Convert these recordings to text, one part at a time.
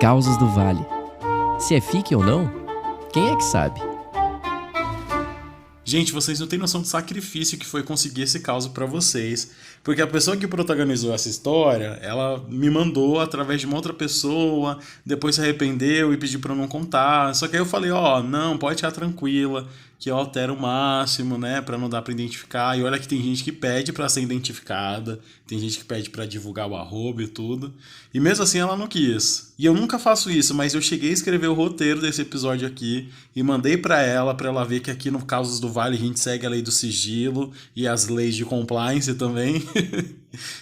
Causas do Vale. Se é fique ou não, quem é que sabe? Gente, vocês não têm noção do sacrifício que foi conseguir esse caso pra vocês. Porque a pessoa que protagonizou essa história, ela me mandou através de uma outra pessoa, depois se arrependeu e pediu pra eu não contar. Só que aí eu falei, não, pode ficar tranquila, que eu altero o máximo, né, pra não dar pra identificar. E olha que tem gente que pede pra ser identificada, tem gente que pede pra divulgar o arroba e tudo. E mesmo assim ela não quis. E eu nunca faço isso, mas eu cheguei a escrever o roteiro desse episódio aqui e mandei pra ela ver que aqui no Causas do Vale a gente segue a lei do sigilo e as leis de compliance também.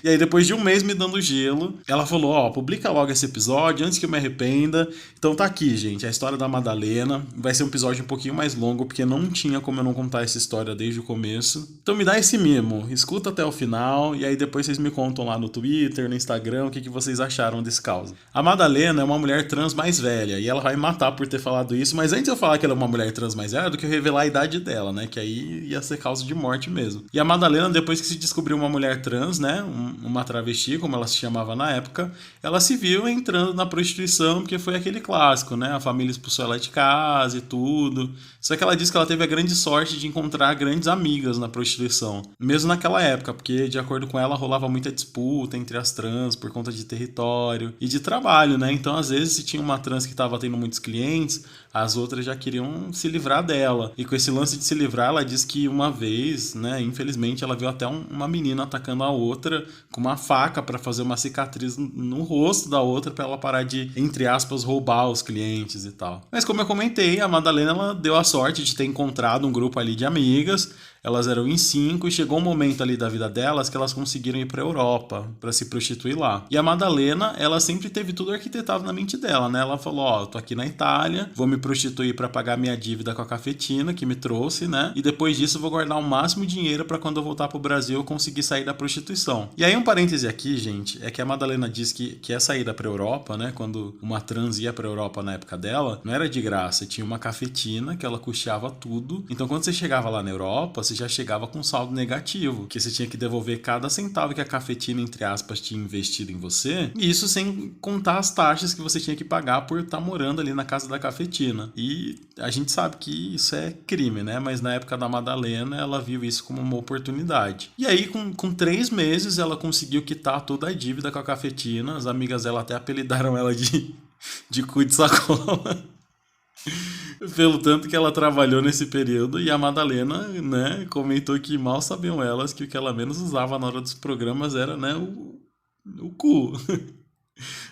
E aí depois de um mês me dando gelo, ela falou, publica logo esse episódio antes que eu me arrependa. Então tá aqui, gente, a história da Madalena. Vai ser um episódio um pouquinho mais longo, porque não tinha como eu não contar essa história desde o começo. Então me dá esse mimo, escuta até o final e aí depois vocês me contam lá no Twitter, no Instagram, o que vocês acharam desse caso. A Madalena é uma mulher trans mais velha e ela vai me matar por ter falado isso, mas antes eu falar que ela é uma mulher trans mais velha do que eu revelar a idade dela, né, que aí ia ser causa de morte mesmo. E a Madalena, depois que se descobriu uma mulher trans, né, uma travesti, como ela se chamava na época, ela se viu entrando na prostituição, porque foi aquele clássico, né? A família expulsou ela de casa e tudo. Só que ela disse que ela teve a grande sorte de encontrar grandes amigas na prostituição, mesmo naquela época, porque de acordo com ela rolava muita disputa entre as trans por conta de território e de trabalho, né? Então às vezes se tinha uma trans que estava tendo muitos clientes, as outras já queriam se livrar dela. E com esse lance de se livrar, ela disse que uma vez, né, infelizmente, ela viu até uma menina atacando a outra com uma faca para fazer uma cicatriz no rosto da outra para ela parar de, entre aspas, roubar os clientes e tal. Mas como eu comentei, a Madalena ela deu a sorte de ter encontrado um grupo ali de amigas. Elas eram em 5 e chegou um momento ali da vida delas que elas conseguiram ir pra Europa pra se prostituir lá. E a Madalena, ela sempre teve tudo arquitetado na mente dela, né? Ela falou, eu tô aqui na Itália, vou me prostituir pra pagar minha dívida com a cafetina que me trouxe, né? E depois disso eu vou guardar o máximo dinheiro pra quando eu voltar pro Brasil eu conseguir sair da prostituição. E aí um parêntese aqui, gente, é que a Madalena diz que essa ida pra Europa, né? Quando uma trans ia pra Europa na época dela, não era de graça, tinha uma cafetina que ela custeava tudo. Então quando você chegava lá na Europa, você já chegava com saldo negativo, que você tinha que devolver cada centavo que a cafetina, entre aspas, tinha investido em você, e isso sem contar as taxas que você tinha que pagar por estar morando ali na casa da cafetina. E a gente sabe que isso é crime, né? Mas na época da Madalena, ela viu isso como uma oportunidade. E aí, com 3 meses, ela conseguiu quitar toda a dívida com a cafetina. As amigas dela até apelidaram ela de cu de sacola. Pelo tanto que ela trabalhou nesse período. E a Madalena, né, comentou que mal sabiam elas que o que ela menos usava na hora dos programas era, né, o cu.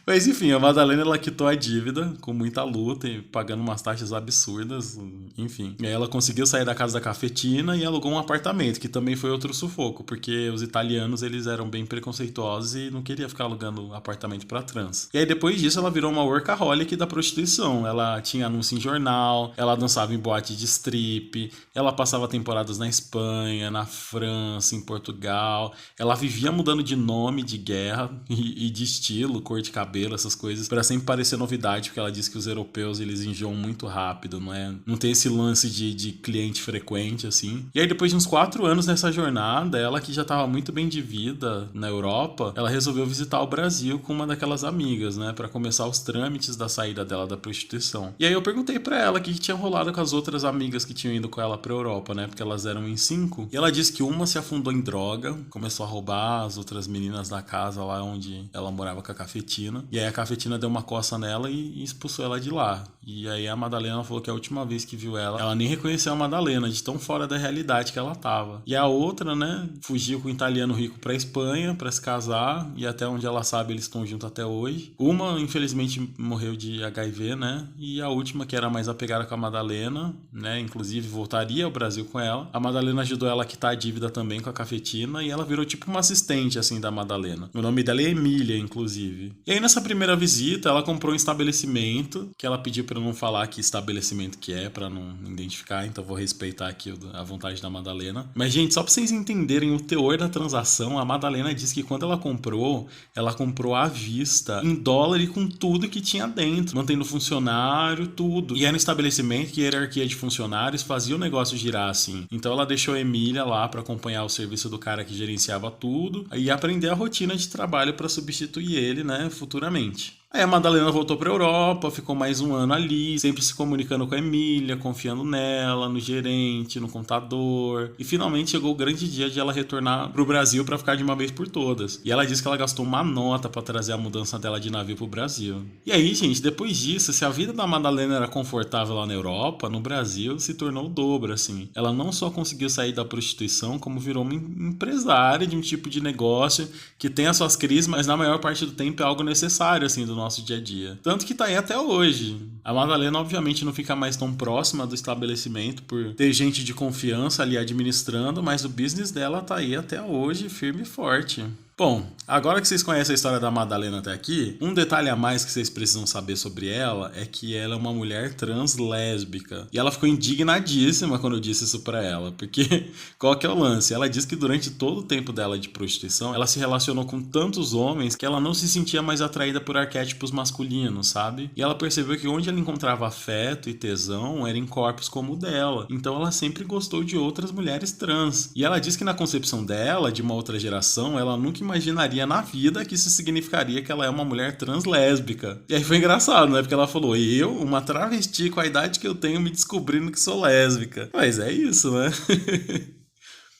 Mas enfim, a Madalena ela quitou a dívida com muita luta e pagando umas taxas absurdas, enfim. E aí ela conseguiu sair da casa da cafetina e alugou um apartamento, que também foi outro sufoco, porque os italianos eles eram bem preconceituosos e não queria ficar alugando apartamento pra trans. E aí depois disso ela virou uma workaholic da prostituição. Ela tinha anúncio em jornal, ela dançava em boate de strip, ela passava temporadas na Espanha, na França, em Portugal. Ela vivia mudando de nome, de guerra e de estilo, cor de cabelo, essas coisas, para sempre parecer novidade, porque ela diz que os europeus eles enjoam muito rápido, não tem esse lance de cliente frequente, assim. E aí depois de uns 4 anos nessa jornada, ela que já tava muito bem de vida na Europa, ela resolveu visitar o Brasil com uma daquelas amigas, né, para começar os trâmites da saída dela da prostituição. E aí eu perguntei para ela o que tinha rolado com as outras amigas que tinham ido com ela pra Europa, né, porque elas eram em 5, e ela disse que uma se afundou em droga, começou a roubar as outras meninas da casa lá onde ela morava com a cafetina. E aí a cafetina deu uma coça nela e expulsou ela de lá. E aí a Madalena falou que a última vez que viu ela nem reconheceu a Madalena, de tão fora da realidade que ela tava. E a outra, né, fugiu com um italiano rico pra Espanha pra se casar, e até onde ela sabe eles estão juntos até hoje. Uma, infelizmente, morreu de HIV, né, e a última, que era mais apegada com a Madalena, né, inclusive voltaria ao Brasil com ela. A Madalena ajudou ela a quitar a dívida também com a cafetina, e ela virou tipo uma assistente, assim, da Madalena. O nome dela é Emília, inclusive. E aí nessa primeira visita, ela comprou um estabelecimento, que ela pediu pra eu não falar que estabelecimento que é, pra não identificar, então vou respeitar aqui a vontade da Madalena. Mas, gente, só pra vocês entenderem o teor da transação, a Madalena disse que quando ela comprou à vista, em dólar e com tudo que tinha dentro, mantendo funcionário, tudo. E era um estabelecimento que a hierarquia de funcionários fazia o negócio girar assim. Então ela deixou a Emília lá pra acompanhar o serviço do cara que gerenciava tudo e aprender a rotina de trabalho pra substituir ele, né, futuramente. Aí a Madalena voltou pra Europa, ficou mais um ano ali, sempre se comunicando com a Emília, confiando nela, no gerente, no contador. E finalmente chegou o grande dia de ela retornar pro Brasil pra ficar de uma vez por todas. E ela disse que ela gastou uma nota pra trazer a mudança dela de navio pro Brasil. E aí, gente, depois disso, se a vida da Madalena era confortável lá na Europa, no Brasil se tornou o dobro, assim. Ela não só conseguiu sair da prostituição, como virou uma empresária de um tipo de negócio que tem as suas crises, mas na maior parte do tempo é algo necessário, assim, do nosso dia a dia. Tanto que tá aí até hoje. A Madalena, obviamente, não fica mais tão próxima do estabelecimento por ter gente de confiança ali administrando, mas o business dela tá aí até hoje, firme e forte. Bom, agora que vocês conhecem a história da Madalena até aqui, um detalhe a mais que vocês precisam saber sobre ela é que ela é uma mulher trans lésbica. E ela ficou indignadíssima quando eu disse isso pra ela, porque qual que é o lance? Ela disse que durante todo o tempo dela de prostituição, ela se relacionou com tantos homens que ela não se sentia mais atraída por arquétipos masculinos, sabe? E ela percebeu que onde ela encontrava afeto e tesão era em corpos como o dela. Então ela sempre gostou de outras mulheres trans. E ela diz que na concepção dela, de uma outra geração, ela nunca imaginaria na vida que isso significaria que ela é uma mulher trans lésbica. E aí foi engraçado, né? Porque ela falou, eu, uma travesti com a idade que eu tenho, me descobrindo que sou lésbica. Mas é isso, né?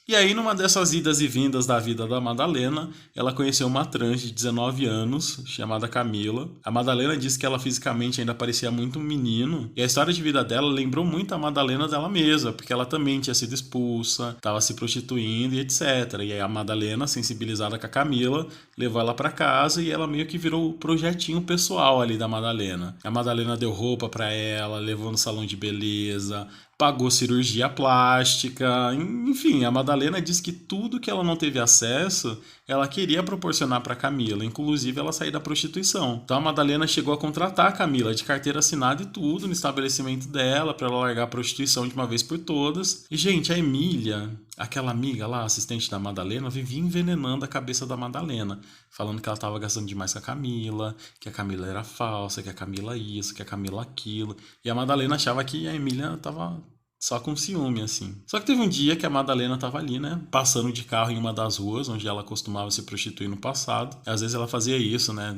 E aí, numa dessas idas e vindas da vida da Madalena, ela conheceu uma trans de 19 anos, chamada Camila. A Madalena disse que ela fisicamente ainda parecia muito um menino, e a história de vida dela lembrou muito a Madalena dela mesma, porque ela também tinha sido expulsa, estava se prostituindo e etc. E aí a Madalena, sensibilizada com a Camila, levou ela para casa e ela meio que virou o projetinho pessoal ali da Madalena. A Madalena deu roupa para ela, levou no salão de beleza, pagou cirurgia plástica, enfim, a Madalena disse que tudo que ela não teve acesso, ela queria proporcionar para Camila, inclusive ela sair da prostituição. Então a Madalena chegou a contratar a Camila de carteira assinada e tudo no estabelecimento dela para ela largar a prostituição de uma vez por todas. E gente, a Emília, aquela amiga lá, assistente da Madalena, vivia envenenando a cabeça da Madalena, falando que ela estava gastando demais com a Camila, que a Camila era falsa, que a Camila isso, que a Camila aquilo. E a Madalena achava que a Emília estava só com ciúme, assim. Só que teve um dia que a Madalena tava ali, né? Passando de carro em uma das ruas onde ela costumava se prostituir no passado. E às vezes ela fazia isso, né?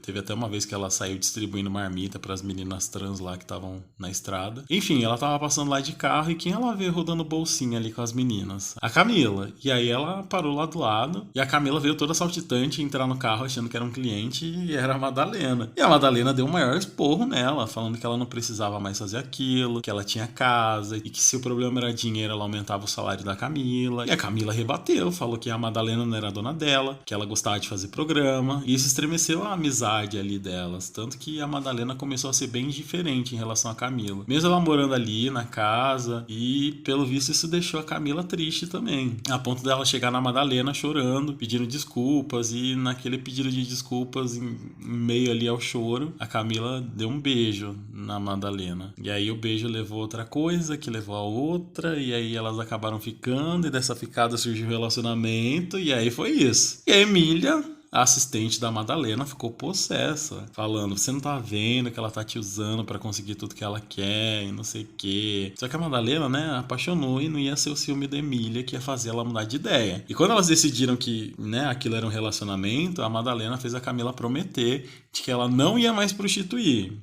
Teve até uma vez que ela saiu distribuindo marmita pras meninas trans lá que estavam na estrada. Enfim, ela tava passando lá de carro e quem ela vê rodando bolsinha ali com as meninas? A Camila. E aí ela parou lá do lado e a Camila veio toda saltitante entrar no carro achando que era um cliente e era a Madalena. E a Madalena deu um maior esporro nela, falando que ela não precisava mais fazer aquilo, que ela tinha casa e que se o problema era dinheiro, ela aumentava o salário da Camila. E a Camila rebateu, falou que a Madalena não era dona dela, que ela gostava de fazer programa. E isso estremeceu a amizade ali delas. Tanto que a Madalena começou a ser bem diferente em relação a Camila. Mesmo ela morando ali na casa. E pelo visto isso deixou a Camila triste também. A ponto dela chegar na Madalena chorando, pedindo desculpas. E naquele pedido de desculpas, em meio ali ao choro, a Camila deu um beijo na Madalena. E aí o beijo levou outra coisa, que levou a outra, e aí elas acabaram ficando, e dessa ficada surgiu um relacionamento, e aí foi isso. E a Emília, a assistente da Madalena, ficou possessa, falando, você não tá vendo que ela tá te usando pra conseguir tudo que ela quer, e não sei o quê. Só que a Madalena, né, apaixonou e não ia ser o ciúme da Emília que ia fazer ela mudar de ideia. E quando elas decidiram que, né, aquilo era um relacionamento, a Madalena fez a Camila prometer de que ela não ia mais prostituir.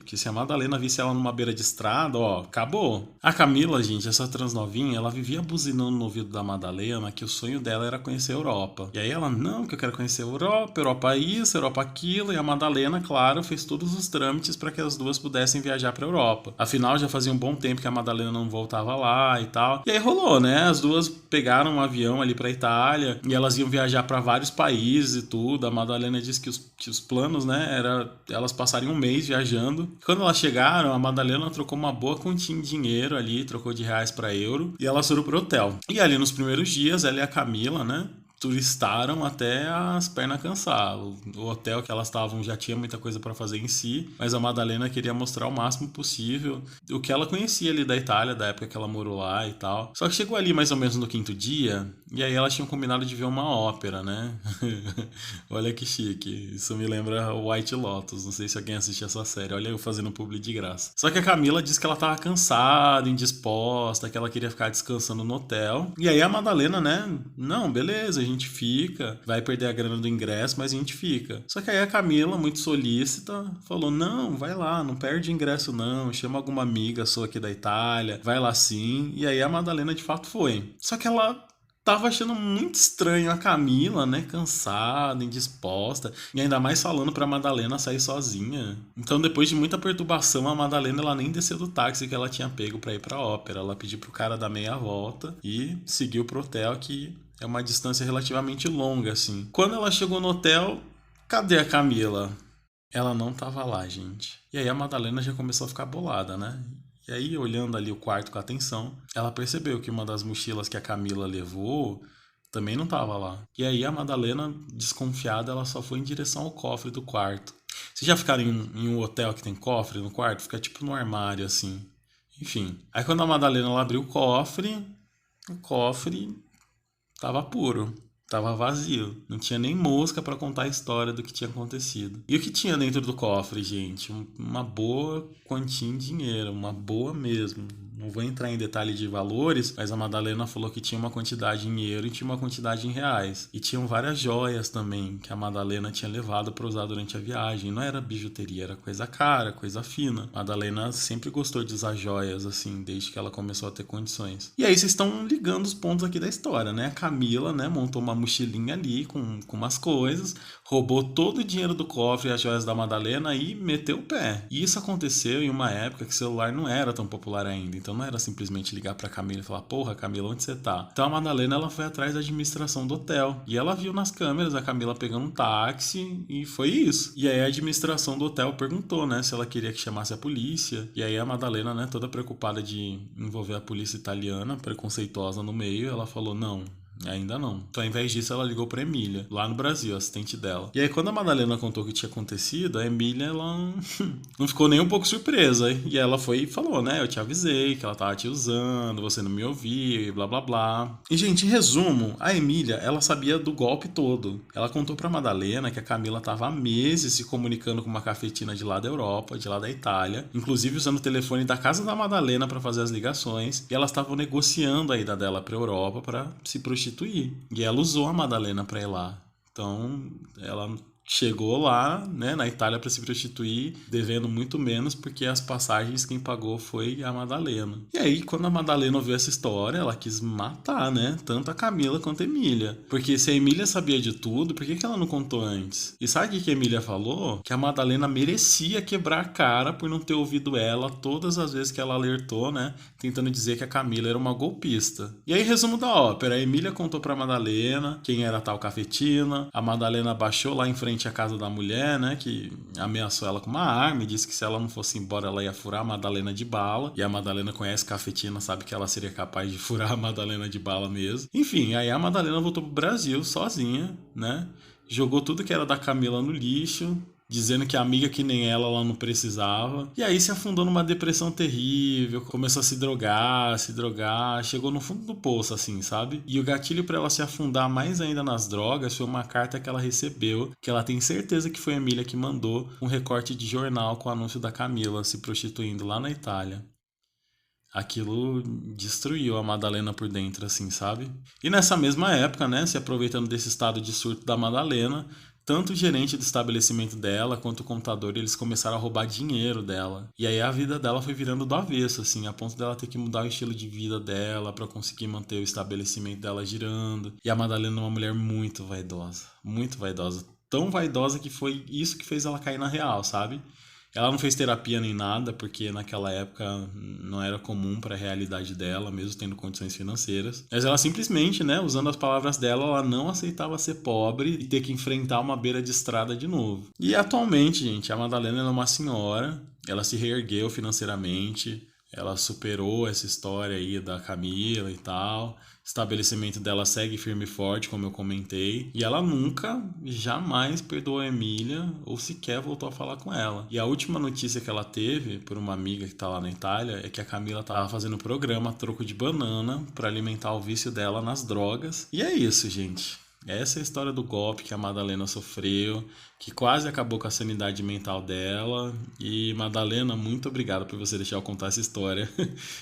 Que se a Madalena visse ela numa beira de estrada, ó, acabou. A Camila, gente, essa transnovinha, ela vivia buzinando no ouvido da Madalena que o sonho dela era conhecer a Europa. E aí ela, não, que eu quero conhecer a Europa, Europa isso, Europa aquilo. E a Madalena, claro, fez todos os trâmites para que as duas pudessem viajar pra Europa. Afinal, já fazia um bom tempo que a Madalena não voltava lá e tal. E aí rolou, né? As duas pegaram um avião ali pra Itália e elas iam viajar para vários países e tudo. A Madalena disse que os planos, né, era elas passarem um mês viajando. Quando elas chegaram, a Madalena trocou uma boa quantia de dinheiro ali, trocou de reais para euro, e elas foram pro hotel. E ali nos primeiros dias, ela e a Camila, né, turistaram até as pernas cansar. O hotel que elas estavam já tinha muita coisa para fazer em si, mas a Madalena queria mostrar o máximo possível o que ela conhecia ali da Itália, da época que ela morou lá e tal. Só que chegou ali mais ou menos no quinto dia, e aí elas tinham combinado de ver uma ópera, né? Olha que chique. Isso me lembra White Lotus. Não sei se alguém assiste essa série. Olha eu fazendo publi de graça. Só que a Camila disse que ela tava cansada, indisposta, que ela queria ficar descansando no hotel. E aí a Madalena, né? Não, beleza, a gente fica, vai perder a grana do ingresso, mas a gente fica. Só que aí a Camila, muito solícita, falou, não, vai lá, não perde ingresso não, chama alguma amiga sua aqui da Itália, vai lá sim. E aí a Madalena de fato foi. Só que ela tava achando muito estranho a Camila, né? Cansada, indisposta. E ainda mais falando pra Madalena sair sozinha. Então, depois de muita perturbação, a Madalena ela nem desceu do táxi que ela tinha pego pra ir pra ópera. Ela pediu pro cara dar meia volta e seguiu pro hotel, que é uma distância relativamente longa, assim. Quando ela chegou no hotel, cadê a Camila? Ela não tava lá, gente. E aí a Madalena já começou a ficar bolada, né? E aí, olhando ali o quarto com atenção, ela percebeu que uma das mochilas que a Camila levou também não estava lá. E aí a Madalena, desconfiada, ela só foi em direção ao cofre do quarto. Vocês já ficaram em um hotel que tem cofre no quarto? Fica tipo no armário, assim. Enfim. Aí quando a Madalena ela abriu o cofre tava puro. Tava vazio, não tinha nem mosca pra contar a história do que tinha acontecido. E o que tinha dentro do cofre, gente? Uma boa quantia em dinheiro, uma boa mesmo. Não vou entrar em detalhe de valores, mas a Madalena falou que tinha uma quantidade em euro e tinha uma quantidade em reais. E tinham várias joias também que a Madalena tinha levado para usar durante a viagem. Não era bijuteria, era coisa cara, coisa fina. A Madalena sempre gostou de usar joias, assim, desde que ela começou a ter condições. E aí vocês estão ligando os pontos aqui da história, né? A Camila, né, montou uma mochilinha ali com umas coisas, roubou todo o dinheiro do cofre e as joias da Madalena e meteu o pé. E isso aconteceu em uma época que o celular não era tão popular ainda. Então não era simplesmente ligar pra Camila e falar, porra, Camila, onde você tá? Então a Madalena, ela foi atrás da administração do hotel. E ela viu nas câmeras a Camila pegando um táxi e foi isso. E aí a administração do hotel perguntou, né, se ela queria que chamasse a polícia. E aí a Madalena, né, toda preocupada de envolver a polícia italiana, preconceituosa no meio, ela falou, não, ainda não. Então, ao invés disso, ela ligou pra Emília, lá no Brasil, assistente dela. E aí, quando a Madalena contou o que tinha acontecido, a Emília, ela não ficou nem um pouco surpresa. E ela foi e falou, né? Eu te avisei que ela tava te usando, você não me ouvia e blá blá blá. E, gente, em resumo, a Emília, ela sabia do golpe todo. Ela contou pra Madalena que a Camila tava há meses se comunicando com uma cafetina de lá da Europa, de lá da Itália, inclusive usando o telefone da casa da Madalena pra fazer as ligações. E elas estavam negociando a ida dela pra Europa pra se prostituir. E ela usou a Madalena pra ir lá. Então, ela chegou lá, né, na Itália para se prostituir, devendo muito menos, porque as passagens quem pagou foi a Madalena. E aí, quando a Madalena ouviu essa história, ela quis matar, né, tanto a Camila quanto a Emília. Porque se a Emília sabia de tudo, por que ela não contou antes? E sabe o que a Emília falou? Que a Madalena merecia quebrar a cara por não ter ouvido ela todas as vezes que ela alertou, né, tentando dizer que a Camila era uma golpista. E aí, resumo da ópera, a Emília contou pra Madalena quem era a tal cafetina, a Madalena baixou lá em frente à casa da mulher, né, que ameaçou ela com uma arma e disse que se ela não fosse embora ela ia furar a Madalena de bala. E a Madalena conhece cafetina, sabe que ela seria capaz de furar a Madalena de bala mesmo. Enfim, aí a Madalena voltou pro Brasil sozinha, né, jogou tudo que era da Camila no lixo, dizendo que a amiga que nem ela não precisava. E aí se afundou numa depressão terrível, começou a se drogar, chegou no fundo do poço, assim, sabe? E o gatilho para ela se afundar mais ainda nas drogas foi uma carta que ela recebeu, que ela tem certeza que foi a Emília que mandou, um recorte de jornal com o anúncio da Camila se prostituindo lá na Itália. Aquilo destruiu a Madalena por dentro, assim, sabe? E nessa mesma época, né, se aproveitando desse estado de surto da Madalena, tanto o gerente do estabelecimento dela quanto o contador, eles começaram a roubar dinheiro dela. E aí a vida dela foi virando do avesso, assim, a ponto dela ter que mudar o estilo de vida dela para conseguir manter o estabelecimento dela girando. E a Madalena é uma mulher muito vaidosa, muito vaidosa. Tão vaidosa que foi isso que fez ela cair na real, sabe? Ela não fez terapia nem nada, porque naquela época não era comum para a realidade dela, mesmo tendo condições financeiras. Mas ela simplesmente, né, usando as palavras dela, ela não aceitava ser pobre e ter que enfrentar uma beira de estrada de novo. E atualmente, gente, a Madalena é uma senhora, ela se reergueu financeiramente, ela superou essa história aí da Camila e tal. O estabelecimento dela segue firme e forte, como eu comentei. E ela nunca, jamais perdoou a Emília ou sequer voltou a falar com ela. E a última notícia que ela teve, por uma amiga que tá lá na Itália, é que a Camila tava fazendo um programa a troco de banana para alimentar o vício dela nas drogas. E é isso, gente. Essa é a história do golpe que a Madalena sofreu, que quase acabou com a sanidade mental dela. E Madalena, muito obrigado por você deixar eu contar essa história,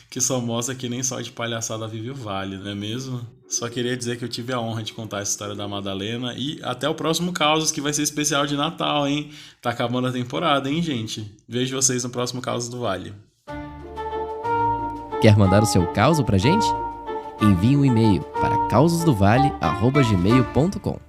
que só mostra que nem só de palhaçada vive o vale, não é mesmo? Só queria dizer que eu tive a honra de contar essa história da Madalena e até o próximo Causas, que vai ser especial de Natal, hein? Tá acabando a temporada, hein, gente? Vejo vocês no próximo Causas do Vale. Quer mandar o seu caos pra gente? Envie um e-mail para causasdovale@gmail.com.